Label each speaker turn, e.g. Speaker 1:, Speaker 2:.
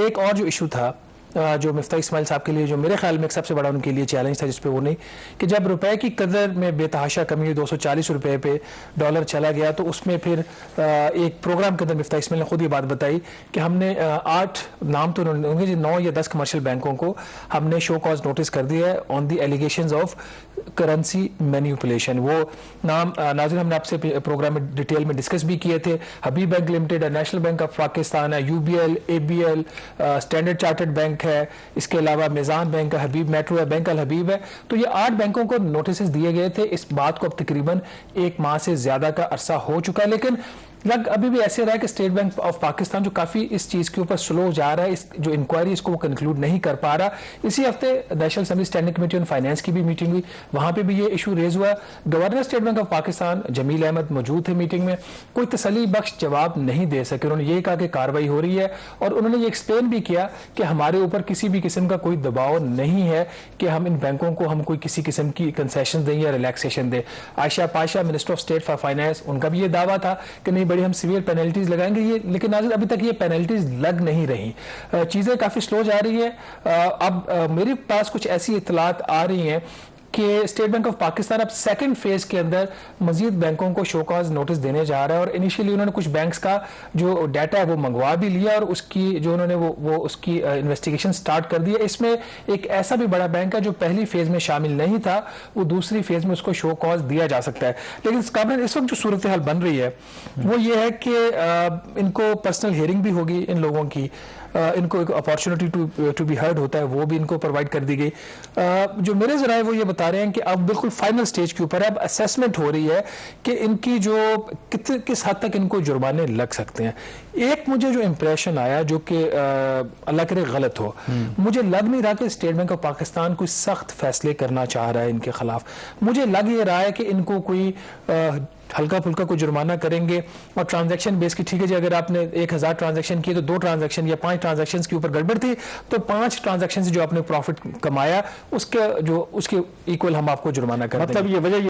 Speaker 1: एक और जो इशू था जो मिफ्ताह इस्माइल साहब के लिए, जो मेरे ख्याल में एक सबसे बड़ा उनके लिए चैलेंज था, जिस पे वो नहीं कि जब रुपए की कदर में बेतहाशा कमी हुई, 240 रुपए पे डॉलर चला गया, तो उसमें फिर एक प्रोग्राम के अंदर मिफ्ताह इस्माइल ने खुद ये बात बताई कि हमने 8 नाम तो उन्होंने 9 या 10 कमर्शियल बैंकों को हमने शो कॉज नोटिस कर दिया है on the allegations of currency manipulation. वो नाम नाज़रीन हमने आपसे प्रोग्राम में डिटेल में डिस्कस भी किए थे। हबीब बैंक लिमिटेड है, नेशनल बैंक ऑफ पाकिस्तान है, UBL, ABL, standard chartered bank है, इसके अलावा मिजान बैंक है, हबीब मेट्रो है, बैंक अल हबीब है। तो ये 8 बैंकों को नोटिस दिए गए थे। इस बात को अब तकरीबन 1 माह से ज्यादा का अरसा हो चुका है, लेकिन अभी भी ऐसे रहा है कि स्टेट बैंक ऑफ पाकिस्तान जो काफी इस चीज के ऊपर स्लो जा रहा है, इस जो इंक्वायरी इसको वो कंक्लूड नहीं कर पा रहा। इसी हफ्ते national assembly standing committee on finance की भी मीटिंग हुई, वहां पे भी ये इशू रेज हुआ। Governor state bank of Pakistan Jameel Ahmed मौजूद थे मीटिंग में, कोई तसल्ली बख्श जवाब नहीं दे सके। उन्होंने ये कहा कि कार्रवाई हो रही है, और उन्होंने ये एक्सप्लेन भी किया कि हमारे ऊपर किसी भी किस्म का कोई दबाव नहीं है कि हम इन बैंकों को हम कोई किसी किस्म की कंसेशन दें या रिलैक्सेशन दें। Ayesha Pasha minister of state for finance, उनका भी ये दावा था कि नहीं बड़ी हम सीवियर पेनल्टीज लगाएंगे, ये लेकिन अभी तक ये पेनल्टीज लग नहीं रही। चीजें काफी स्लो जा रही है। अब मेरे पास कुछ ऐसी इत्तलात आ रही हैं कि स्टेट बैंक ऑफ पाकिस्तान अब सेकंड फेज के अंदर मजीद बैंकों को शो कॉज नोटिस देने जा रहा है, और इनिशियली उन्होंने कुछ बैंक्स का जो डाटा है वो मंगवा भी लिया, और उसकी जो उन्होंने वो उसकी इन्वेस्टिगेशन स्टार्ट कर दी है। इसमें एक ऐसा भी बड़ा बैंक है जो पहली फेज में शामिल नहीं था, वो दूसरी फेज में उसको शो कॉज दिया जा सकता है। लेकिन काबिनेट इस वक्त जो सूरत हाल बन रही है वो ये है कि इनको पर्सनल हियरिंग भी होगी इन लोगों की, इनको एक अपॉर्चुनिटी टू बी हर्ड होता है वो भी इनको प्रोवाइड कर दी गई। जो मेरे जराए वो ये बता रहे हैं कि अब बिल्कुल फाइनल स्टेज के ऊपर है, अब असेसमेंट हो रही है कि इनकी जो किस हद तक इनको जुर्माने लग सकते हैं। एक मुझे जो इंप्रेशन आया, जो कि अल्लाह करे गलत हो, मुझे लग नहीं रहा कि स्टेट बैंक ऑफ पाकिस्तान कोई सख्त फैसले करना चाह रहा है इनके खिलाफ। मुझे लग ये रहा है कि इनको कोई हल्का फुल्का कोई जुर्माना करेंगे, और ट्रांजैक्शन बेस की, ठीक है जी, अगर आपने 1000 ट्रांजैक्शन किए तो 2 ट्रांजैक्शन या 5 ट्रांजैक्शन के ऊपर गड़बड़ थी, तो 5 ट्रांजैक्शन से जो आपने प्रॉफिट कमाया उसके इक्वल हम आपको जुर्माना कर देंगे।
Speaker 2: मतलब ये वजह